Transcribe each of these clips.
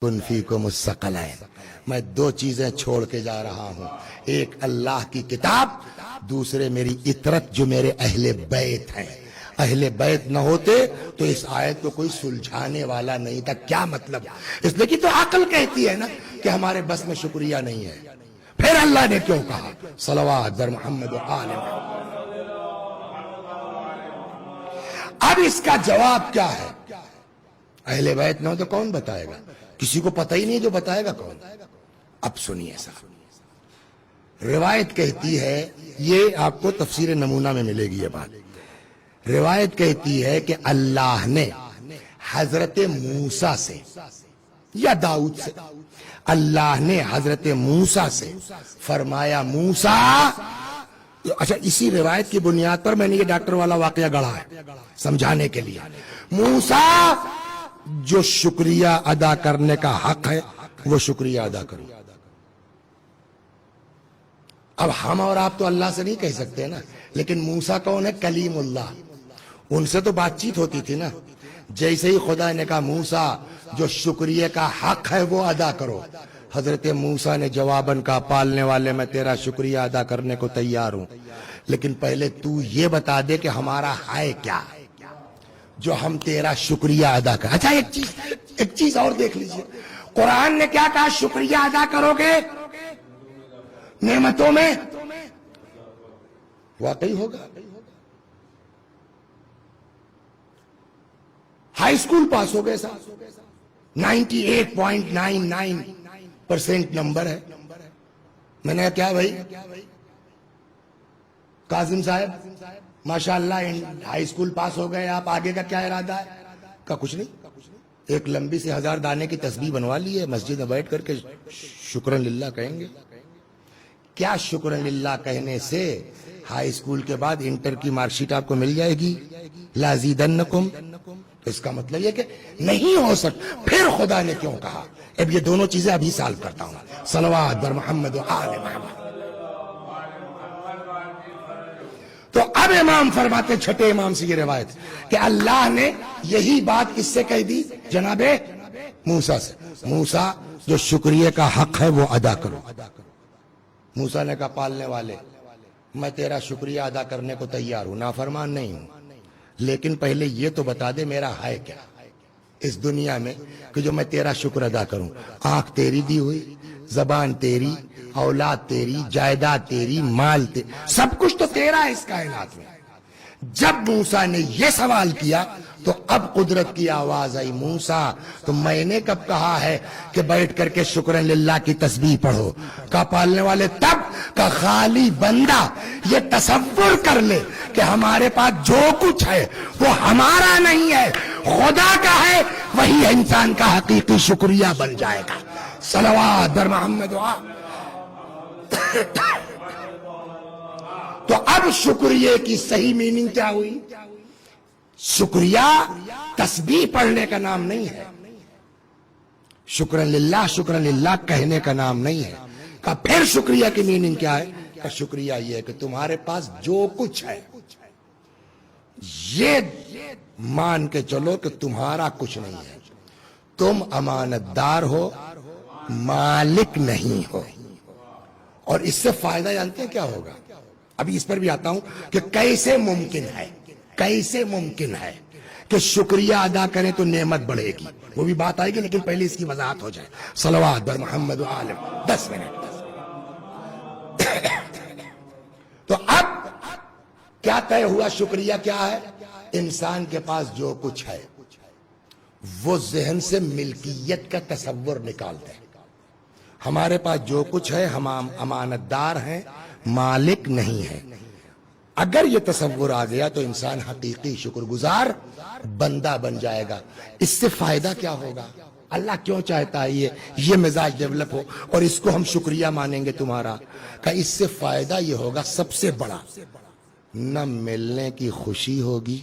کن فیکم الثقلین، میں دو چیزیں چھوڑ کے جا رہا ہوں، ایک اللہ کی کتاب، دوسرے میری اطرت جو میرے اہل بیت ہیں۔ اہل بیت نہ ہوتے تو اس آیت کو کوئی سلجھانے والا نہیں تھا۔ کیا مطلب؟ اس لیے کہ تو عقل کہتی ہے نا کہ ہمارے بس میں شکریہ نہیں ہے، پھر اللہ نے کیوں کہا صلوات بر محمد و آل محمد۔ اب اس کا جواب کیا ہے؟ اہل بیت نہ ہو تو کون بتائے گا؟ کسی کو پتہ ہی نہیں، جو بتائے گا کون؟ اب سنیے صاحب، روایت کہتی ہے، یہ آپ کو تفسیر نمونہ میں ملے گی یہ بات، روایت کہتی ہے کہ اللہ نے حضرت موسیٰ سے یا داؤد سے، اللہ نے حضرت موسیٰ سے فرمایا موسیٰ، اچھا اسی روایت کی بنیاد پر میں نے یہ ڈاکٹر والا واقعہ گڑھا ہے سمجھانے کے لیے، موسیٰ جو شکریہ ادا کرنے کا حق ہے وہ شکریہ ادا کرو۔ اب ہم اور آپ تو اللہ سے نہیں کہہ سکتے نا، لیکن موسیٰ کون ہے؟ کلیم اللہ، ان سے تو بات چیت ہوتی تھی نا۔ جیسے ہی خدا نے کہا موسیٰ جو شکریہ کا حق ہے وہ ادا کرو، حضرت موسیٰ نے جواباً کہا پالنے والے میں تیرا شکریہ ادا کرنے کو تیار ہوں، لیکن پہلے تو یہ بتا دے کہ ہمارا ہے کیا جو ہم تیرا شکریہ ادا کر۔ اچھا ایک چیز اور دیکھ لیجئے، قرآن نے کیا کہا؟ شکریہ ادا کرو گے نعمتوں میں واقعی ہوگا۔ ہائی اسکول پاس ہو گئے صاحب، 98.99% نمبر ہے۔ میں نے کہا کیا بھائی کاظم صاحب ماشاءاللہ ہائی اسکول پاس ہو گئے، آپ آگے کا کیا ارادہ ہے؟ کہا کچھ نہیں، ایک لمبی سی 1000 دانے کی تسبیح بنوا لی ہے، مسجد میں بیٹھ کر کے شکرن للہ کہیں گے۔ کیا شکرن للہ کہنے سے ہائی اسکول کے بعد انٹر کی مارک شیٹ آپ کو مل جائے گی؟ لازیدنکم، تو اس کا مطلب یہ کہ نہیں ہو سکتا۔ پھر خدا نے کیوں کہا؟ اب یہ دونوں چیزیں ابھی سالو کرتا ہوں، صلوات بر محمد و آل محمد۔ تو اب امام فرماتے، چھٹے امام سے یہ روایت کہ اللہ نے یہی بات کس سے کہہ دی؟ جناب موسیٰ سے، موسیٰ جو شکریہ کا حق ہے وہ ادا کرو۔ موسیٰ نے کہا پالنے والے میں تیرا شکریہ ادا کرنے کو تیار ہوں، نافرمان نہیں ہوں، لیکن پہلے یہ تو بتا دے میرا ہے کیا اس دنیا میں کہ جو میں تیرا شکر ادا کروں؟ آنکھ تیری دی ہوئی، زبان تیری، اولاد تیری، جائیداد تیری، مال تیری، سب کچھ تو تیرا ہے اس کائنات میں۔ جب موسیٰ نے یہ سوال کیا تو اب قدرت کی آواز آئی، موسیٰ تو میں نے کب کہا ہے کہ بیٹھ کر کے شکرن للہ کی تسبیح پڑھو؟ کا پالنے والے تب کا خالی بندہ یہ تصور کر لے کہ ہمارے پاس جو کچھ ہے وہ ہمارا نہیں ہے، خدا کا ہے، وہی انسان کا حقیقی شکریہ بن جائے گا۔ صلوات بر محمد و آل۔ تو اب شکریہ کی صحیح میننگ کیا ہوئی؟ شکریہ تسبیح پڑھنے کا نام نہیں ہے، شکرن للہ کہنے کا نام نہیں ہے۔ کہ پھر شکریہ کی میننگ کیا ہے؟ کہ شکریہ یہ ہے کہ تمہارے پاس جو کچھ ہے یہ مان کے چلو کہ تمہارا کچھ نہیں ہے، تم امانت دار ہو، مالک نہیں ہو۔ اور اس سے فائدہ جانتے ہیں کیا ہوگا؟ ابھی اس پر بھی آتا ہوں کہ کیسے ممکن ہے کہ شکریہ ادا کریں تو نعمت بڑھے گی، وہ بھی بات آئے گی، لیکن پہلے اس کی وضاحت ہو جائے۔ صلوات بر محمد و آل۔ 10 منٹ۔ تو اب کیا طے ہوا؟ شکریہ کیا ہے؟ انسان کے پاس جو کچھ ہے وہ ذہن سے ملکیت کا تصور نکالتے ہیں۔ ہمارے پاس جو کچھ ہے ہم امانت دار ہیں، مالک نہیں ہے۔ اگر یہ تصور آ گیا تو انسان حقیقی شکر گزار بندہ بن جائے گا۔ اس سے فائدہ کیا ہوگا؟ اللہ کیوں چاہتا ہے یہ مزاج ڈیولپ ہو اور اس کو ہم شکریہ مانیں گے تمہارا؟ کہ اس سے فائدہ یہ ہوگا سب سے بڑا، نہ ملنے کی خوشی ہوگی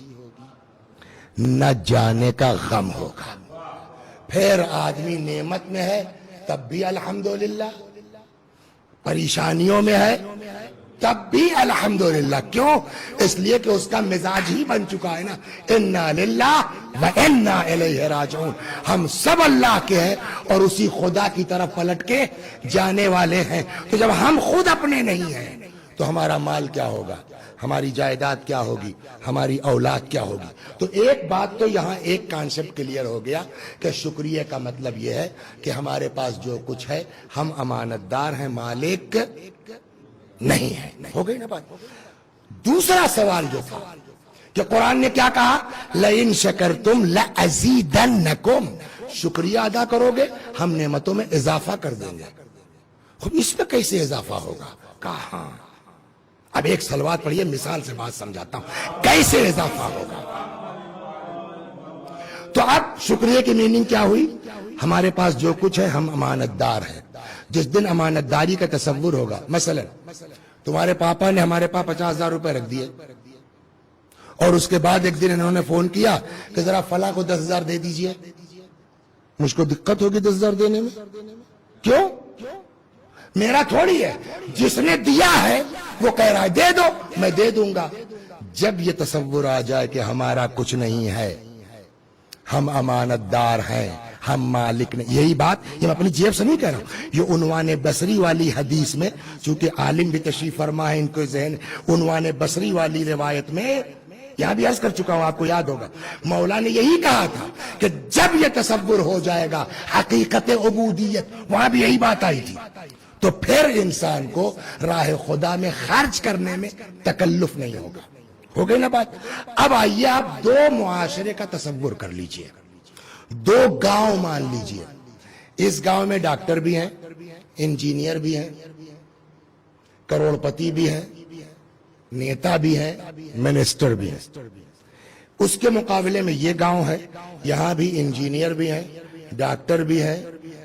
نہ جانے کا غم ہوگا۔ پھر آدمی نعمت میں ہے تب بھی الحمدللہ، پریشانیوں میں ہے تب بھی الحمدللہ. کیوں؟ اس لیے کہ اس کا مزاج ہی بن چکا ہے نا, انا للہ و انا الیہ راجعون. ہم سب اللہ کے ہیں اور اسی خدا کی طرف پلٹ کے جانے والے ہیں. تو جب ہم خود اپنے نہیں ہیں تو ہمارا مال کیا ہوگا, ہماری جائیداد کیا ہوگی, ہماری اولاد کیا ہوگی. تو ایک بات تو یہاں ایک کانسیپٹ کلیئر ہو گیا کہ شکریہ کا مطلب یہ ہے کہ ہمارے پاس جو کچھ ہے ہم امانت دار ہیں, مالک نہیں ہے. ہو گئی نا بات. دوسرا سوال جو تھا کہ قرآن نے کیا کہا, لئن شکرتم لازیدنکم, شکریہ ادا کرو گے ہم نعمتوں میں اضافہ کر دیں گے. اس میں کیسے اضافہ ہوگا؟ کہاں. اب ایک سلوات پڑھیے, مثال سے بات سمجھاتا ہوں کیسے اضافہ ہوگا. تو اب شکریہ کی میننگ کیا ہوئی؟ ہمارے پاس جو کچھ ہے ہم امانت دار ہیں. جس دن امانت داری کا تصور ہوگا, مثلا تمہارے پاپا نے ہمارے پاس 50,000 روپے رکھ دیے اور اس کے بعد ایک دن انہوں نے فون کیا کہ ذرا فلاں کو 10,000 دے دیجئے. مجھ کو دقت ہوگی 10,000 دینے میں. کیوں؟ میرا تھوڑی ہے, جس نے دیا ہے وہ کہہ رہا ہے دے دو, میں دے دوں گا. جب یہ تصور آ جائے کہ ہمارا کچھ نہیں ہے, ہم امانت دار ہیں, ہم مالک نہیں. یہی بات یہ میں اپنی جیب سے نہیں کہہ رہا ہوں, یہ عنوان بصری والی حدیث میں, چونکہ عالم بھی تشریف فرما ہے ان کو ذہن, عنوان بصری والی روایت میں یہاں بھی عرض کر چکا ہوں, آپ کو یاد ہوگا مولا نے یہی کہا تھا کہ جب یہ تصور ہو جائے گا حقیقت عبودیت, وہاں بھی یہی بات آئی تھی, تو پھر انسان کو راہ خدا میں خرچ کرنے میں تکلف نہیں ہوگا. ہو گئی نا بات. اب آئیے آپ دو معاشرے کا تصور کر لیجئے, دو گاؤں مان لیجئے. اس گاؤں میں ڈاکٹر بھی ہیں, انجینئر بھی ہیں, کروڑ پتی بھی ہیں, نیتا بھی ہیں, منسٹر بھی ہیں. اس کے مقابلے میں یہ گاؤں ہے, یہاں بھی انجینئر بھی ہیں, ڈاکٹر بھی ہیں,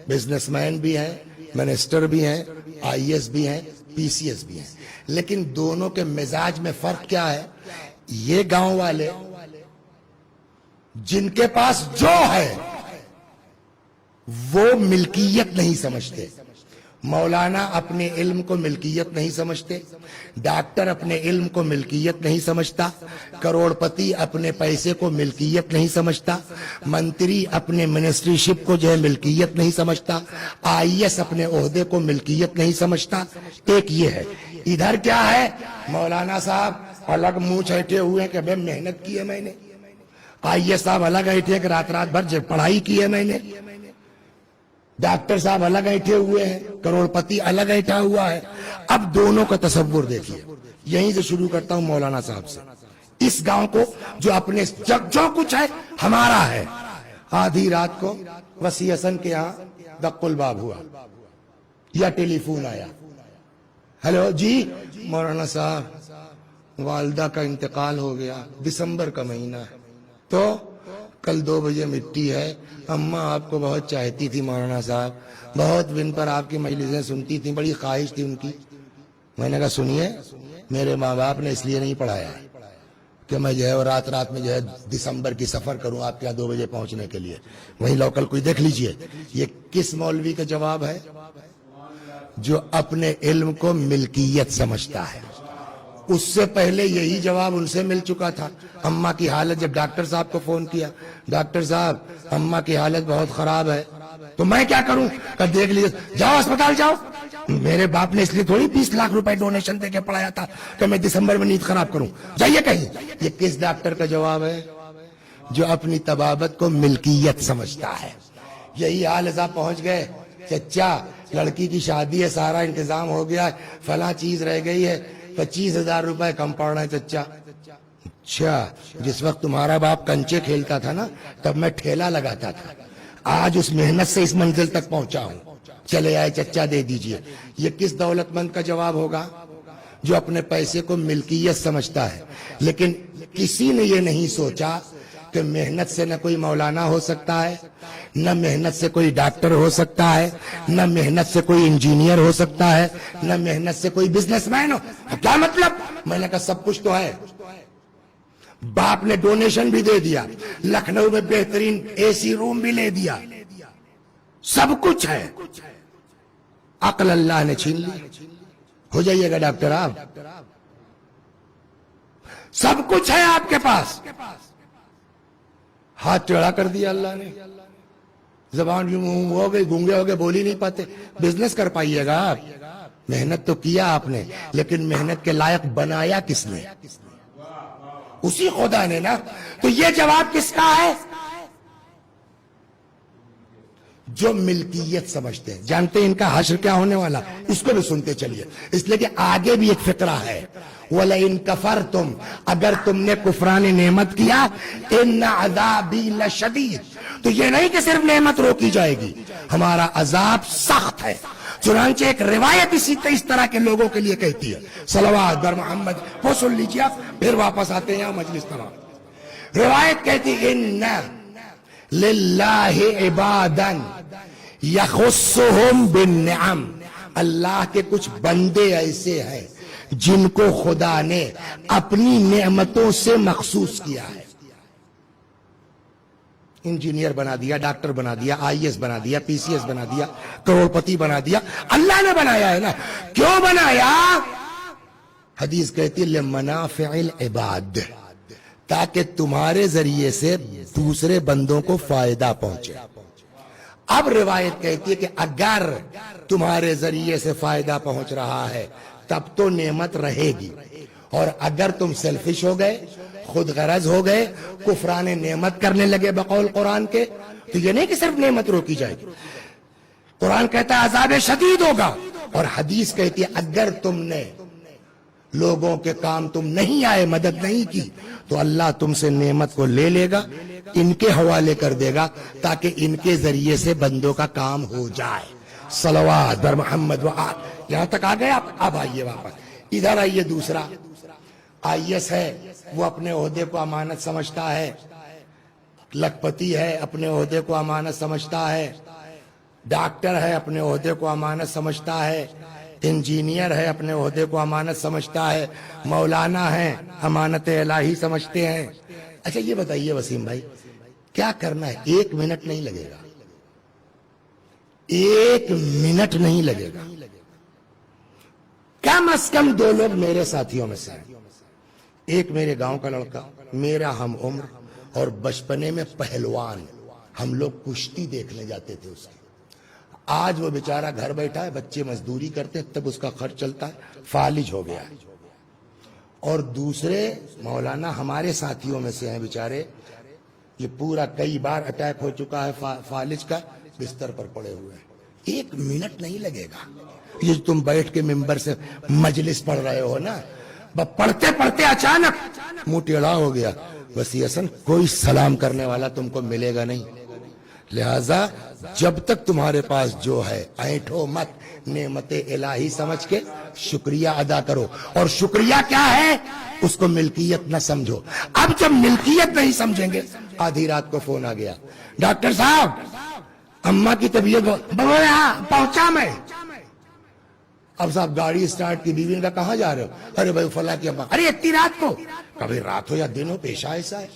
بزنس مین بھی ہیں, منسٹر بھی ہیں, آئی ایس بھی ہیں, پی سی ایس بھی ہیں. لیکن دونوں کے مزاج میں فرق کیا ہے؟ یہ گاؤں والے جن کے پاس جو ہے وہ ملکیت نہیں سمجھتے. مولانا اپنے علم کو ملکیت نہیں سمجھتے, ڈاکٹر اپنے علم کو ملکیت نہیں سمجھتا, کروڑ پتی اپنے پیسے کو ملکیت نہیں سمجھتا, منتری اپنے منسٹری شپ کو جو ہے ملکیت نہیں سمجھتا, آئی ایس اپنے عہدے کو ملکیت نہیں سمجھتا. ایک یہ ہے. ادھر کیا ہے, مولانا صاحب الگ منہ چھیٹے ہوئے کہ بھئی محنت کی ہے میں نے, آئی ایس صاحب الگ بیٹھے کہ رات رات بھر پڑھائی کی ہے میں نے, ڈاکٹر صاحب الگ بیٹھے ہوئے ہیں, کروڑ پتی الگ بیٹھا ہوا ہے. اب دونوں کا تصور دیکھیے. یہیں سے شروع کرتا ہوں مولانا صاحب سے. اس گاؤں کو جو اپنے جو کچھ ہے ہمارا ہے, آدھی رات کو وسیع حسن کے ہاں دق الباب ہوا یا ٹیلی فون آیا, ہیلو جی مولانا صاحب والدہ کا انتقال ہو گیا, دسمبر کا مہینہ ہے, تو کل 2 بجے مٹی ہے, اماں آپ کو بہت چاہتی تھی مولانا صاحب, بہت دن پر آپ کی مجلسیں سنتی تھیں, بڑی خواہش تھی ان کی. میں نے کہا سنیے, میرے ماں باپ نے اس لیے نہیں پڑھایا کہ میں جو ہے رات رات میں جو ہے دسمبر کی سفر کروں آپ کے یہاں 2 بجے پہنچنے کے لیے. وہیں لوکل کوئی دیکھ لیجئے. یہ کس مولوی کا جواب ہے؟ جو اپنے علم کو ملکیت سمجھتا ہے. اس سے پہلے یہی جواب ان سے مل چکا تھا. اماں کی حالت, جب ڈاکٹر صاحب کو فون کیا, ڈاکٹر صاحب اماں کی حالت بہت خراب ہے, تو میں کیا کروں؟ کہ دیکھ لیجیے, جاؤ اسپتال جاؤ. میرے باپ نے اس لیے تھوڑی 20 لاکھ روپے ڈونیشن دے کے پڑھایا تھا کہ میں دسمبر میں نیند خراب کروں, جائیے کہیں. یہ کس ڈاکٹر کا جواب ہے؟ جو اپنی طبابت کو ملکیت سمجھتا ہے. یہی حال صاحب پہنچ گئے, چچا لڑکی کی شادی ہے, سارا انتظام ہو گیا ہے, فلاں چیز رہ گئی ہے, 25,000 روپے کم پڑ رہے ہیں چچا. اچھا, جس وقت تمہارا باپ کنچے کھیلتا تھا نا تب میں ٹھیلا لگاتا تھا, آج اس محنت سے اس منزل تک پہنچا ہوں, چلے آئے چچا دے دیجئے. یہ کس دولت مند کا جواب ہوگا؟ جو اپنے پیسے کو ملکیت سمجھتا ہے. لیکن کسی نے یہ نہیں سوچا کہ محنت سے نہ کوئی مولانا ہو سکتا ہے, نہ محنت سے کوئی ڈاکٹر ہو سکتا ہے, نہ محنت سے کوئی انجینئر ہو سکتا ہے, نہ محنت سے کوئی بزنس مین ہو. کیا مطلب؟ میں نے کہا سب کچھ تو ہے. باپ نے ڈونیشن بھی دے دیا, لکھنؤ میں بہترین اے سی روم بھی لے دیا, سب کچھ ہے. عقل اللہ نے چھین لی. ہو جائیے گا ڈاکٹر آپ، سب کچھ ہے آپ کے پاس، ہاتھ ٹیڑھا کر دیا اللہ نے، زبان ہو گئی، گونگے ہو گئے، بول ہی نہیں پاتے، بزنس کر پائیے گا آپ؟ محنت تو کیا آپ نے، لیکن محنت کے لائق بنایا کس نے؟ اسی خدا نے نا۔ تو یہ جواب کس کا ہے؟ جو ملکیت سمجھتے ہیں۔ جانتے ہیں ان کا حشر کیا ہونے والا؟ اس کو بھی سنتے چلیے، اس لیے کہ آگے بھی ایک فقرہ ہے، وَلَئِن كَفَرْتُمْ، اگر تم نے کفران نعمت کیا، إِنَّ عَذَابِي لَشَدِيدٌ، تو یہ نہیں کہ صرف نعمت روکی جائے گی، ہمارا عذاب سخت ہے۔ چنانچہ ایک روایت اس طرح کے لوگوں کے لیے کہتی ہے، صلوات بر محمد، وہ سن لیجیے آپ، پھر واپس آتے ہیں مجلس تمام۔ روایت کہتی إِنَّ لِلَّهِ عِبَادًا يَخُصُّهُمْ بِالنِّعَمِ، اللہ کے کچھ بندے ایسے ہیں جن کو خدا نے اپنی نعمتوں سے مخصوص کیا ہے۔ انجینئر بنا دیا، ڈاکٹر بنا دیا، آئی ایس بنا دیا، پی سی ایس بنا دیا، کروڑپتی بنا دیا، اللہ نے بنایا ہے نا۔ کیوں بنایا؟ حدیث کہتی ہے لِمَنَافِعِ الْعِبَادِ، تاکہ تمہارے ذریعے سے دوسرے بندوں کو فائدہ پہنچے۔ اب روایت کہتی ہے کہ اگر تمہارے ذریعے سے فائدہ پہنچ رہا ہے تب تو نعمت رہے گی، اور اگر تم سیلفش ہو گئے، خود غرض ہو گئے، کفران نعمت کرنے لگے بقول قرآن کے، تو یہ نہیں کہ صرف نعمت روکی جائے گی، قرآن کہتا ہے عذاب شدید ہوگا، اور حدیث کہتی ہے اگر تم نے لوگوں کے کام تم نہیں آئے، مدد نہیں کی، تو اللہ تم سے نعمت کو لے لے گا، ان کے حوالے کر دے گا، تاکہ ان کے ذریعے سے بندوں کا کام ہو جائے۔ صلوات بر محمد وآل۔ یہاں تک آ گئے آپ؟ اب آئیے واپس، ادھر آئیے۔ دوسرا آئی ایس ہے، وہ اپنے عہدے کو امانت سمجھتا ہے، لکھپتی ہے، اپنے عہدے کو امانت سمجھتا ہے، ڈاکٹر ہے، اپنے عہدے کو امانت سمجھتا ہے، انجینئر ہے، اپنے عہدے کو امانت سمجھتا ہے، مولانا ہے، امانت الہی سمجھتے ہیں۔ اچھا یہ بتائیے وسیم بھائی، کیا کرنا ہے؟ 1 منٹ نہیں لگے گا، 1 منٹ نہیں لگے گا۔ کم از کم 2 لوگ میرے ساتھیوں میں سے ہیں، ایک میرے گاؤں کا لڑکا، میرا ہم عمر، اور بچپنے میں پہلوان، ہم لوگ کشتی دیکھنے جاتے تھے اس کی۔ آج وہ بیچارہ گھر بیٹھا ہے، بچے مزدوری کرتے ہیں، تب اس کا خرچ چلتا ہے، فالج ہو گیا ہے۔ اور دوسرے مولانا ہمارے ساتھیوں میں سے ہیں بیچارے، یہ پورا کئی بار اٹیک ہو چکا ہے فالج کا، بستر پر پڑے ہوئے ہیں۔ 1 منٹ نہیں لگے گا۔ یہ تم بیٹھ کے ممبر سے مجلس پڑھ رہے ہو نا، پڑھتے پڑھتے اچانک منہ ٹیڑھا ہو گیا، وسیع حسن کوئی سلام کرنے والا تم کو ملے گا نہیں۔ لہذا جب تک تمہارے پاس جو ہے اینٹھو مت، نعمت الہی سمجھ کے شکریہ ادا کرو، اور شکریہ کیا ہے اس کو ملکیت نہ سمجھو۔ اب جب ملکیت نہیں سمجھیں گے، آدھی رات کو فون آ گیا، ڈاکٹر صاحب اماں کی طبیعت پہنچا میں۔ اب صاحب گاڑی سٹارٹ کی، بیوی نے کہا کہاں جا رہے ہو؟ ارے بھائی فلاں کی اماں۔ ارے اتنی رات کو؟ کبھی رات ہو یا دن ہو، پیشہ ایسا ہے،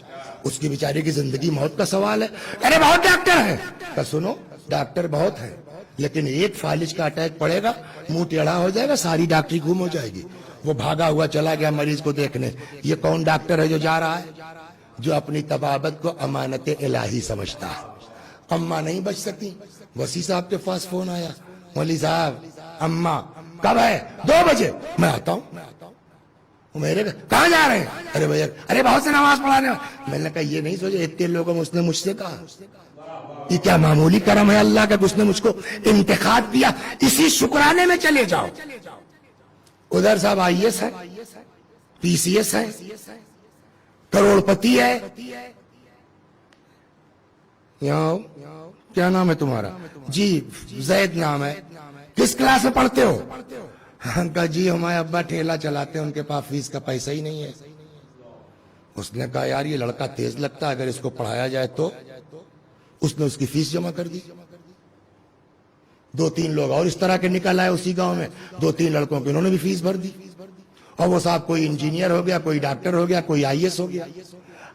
اس کی بیچاری کی زندگی موت کا سوال ہے۔ ارے بہت ڈاکٹر ہیں۔ کہ سنو، ڈاکٹر بہت ہیں، لیکن ایک فالج کا اٹیک پڑے گا، منہ ٹیڑھا ہو جائے گا، ساری ڈاکٹری گم ہو جائے گی۔ وہ بھاگا ہوا چلا گیا مریض کو دیکھنے۔ یہ کون ڈاکٹر ہے جو جا رہا ہے؟ جو اپنی طبابت کو امانت الہی سمجھتا ہے۔ اماں نہیں بچ سکتی۔ وسیع صاحب کے پاس فون آیا، مولوی صاحب اماں کب ہے؟ 2 بجے۔ میں آتا ہوں۔ میرے کہاں جا رہے ہیں؟ ارے بھیا، ارے بہت سے نماز پڑھانے۔ میں نے کہا یہ نہیں سوچے اتنے لوگوں میں اس نے مجھ سے کہا، یہ کیا معمولی کرم ہے اللہ کا کہ اس نے مجھ کو انتخاب دیا، اسی شکرانے میں چلے جاؤ۔ ادھر صاحب آئی ایس ہے، پی سی ایس ہے، کروڑپتی ہے۔ یہاں کیا نام ہے تمہارا؟ جی زید نام ہے۔ کس کلاس میں پڑھتے ہو؟ کہا جی ہمارے ابا ٹھیلا چلاتے ہیں، ان کے پاس فیس کا پیسہ ہی نہیں ہے۔ اس نے کہا یار یہ لڑکا تیز لگتا ہے، اگر اس کو پڑھایا جائے تو۔ اس نے اس کی فیس جمع کر دی۔ 2-3 لوگ اور اس طرح کے نکل آئے اسی گاؤں میں، 2-3 لڑکوں کی انہوں نے بھی فیس بھر دی، اور وہ صاحب کوئی انجینئر ہو گیا، کوئی ڈاکٹر ہو گیا، کوئی آئی ایس ہو گیا۔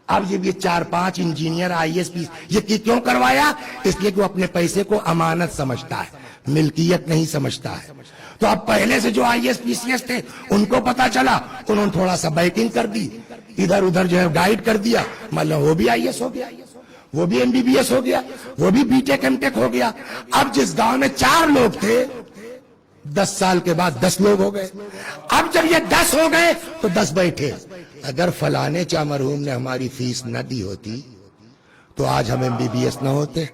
اب جب یہ 4-5 انجینئر آئی ایس پی یہ کیوں کروایا؟ اس لیے کہ وہ اپنے پیسے کو امانت سمجھتا ہے، ملکیت نہیں سمجھتا ہے۔ تو اب پہلے سے جو I S P C S تھے ان کو پتا چلا، انہوں نے تھوڑا سا بیکنگ کر دی، ادھر ادھر جو ہے گائیڈ کر دیا، مطلب وہ بھی آئی ایس ہو گیا، وہ بھی ایم بی بی ایس ہو گیا، وہ بھی بی ٹیک ایم ٹیک ہو گیا۔ اب جس گاؤں میں 4 لوگ تھے 10 سال کے بعد 10 لوگ ہو گئے۔ اب جب یہ 10 ہو گئے تو 10 بیٹھے، اگر فلانے چا مرحوم نے ہماری فیس نہ دی ہوتی تو آج ہم ایم بی بی ایس نہ ہوتے،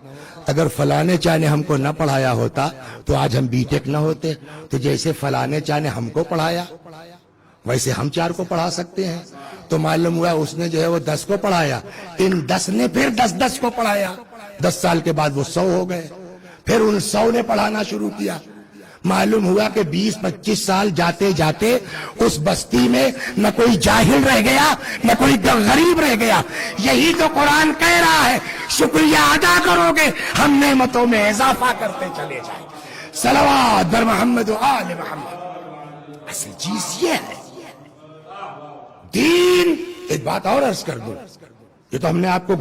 اگر فلانے چا نے ہم کو نہ پڑھایا ہوتا تو آج ہم بی ٹیک نہ ہوتے۔ تو جیسے فلانے چا نے ہم کو پڑھایا ویسے ہم 4 کو پڑھا سکتے ہیں۔ تو معلوم ہوا اس نے جو ہے وہ 10 کو پڑھایا، ان 10 نے پھر 10 کو پڑھایا، 10 سال کے بعد وہ 100 ہو گئے، پھر ان 100 نے پڑھانا شروع کیا۔ معلوم ہوا کہ 20-25 سال جاتے جاتے اس بستی میں نہ کوئی جاہل رہ گیا نہ کوئی غریب رہ گیا۔ یہی تو قرآن کہہ رہا ہے، شکریہ ادا کرو گے ہم نعمتوں میں اضافہ کرتے چلے جائیں گے۔ صلوات بر محمد و آل محمد۔ اصل چیز یہ ہے دین۔ ایک بات اور عرض کر دوں، یہ تو ہم نے آپ کو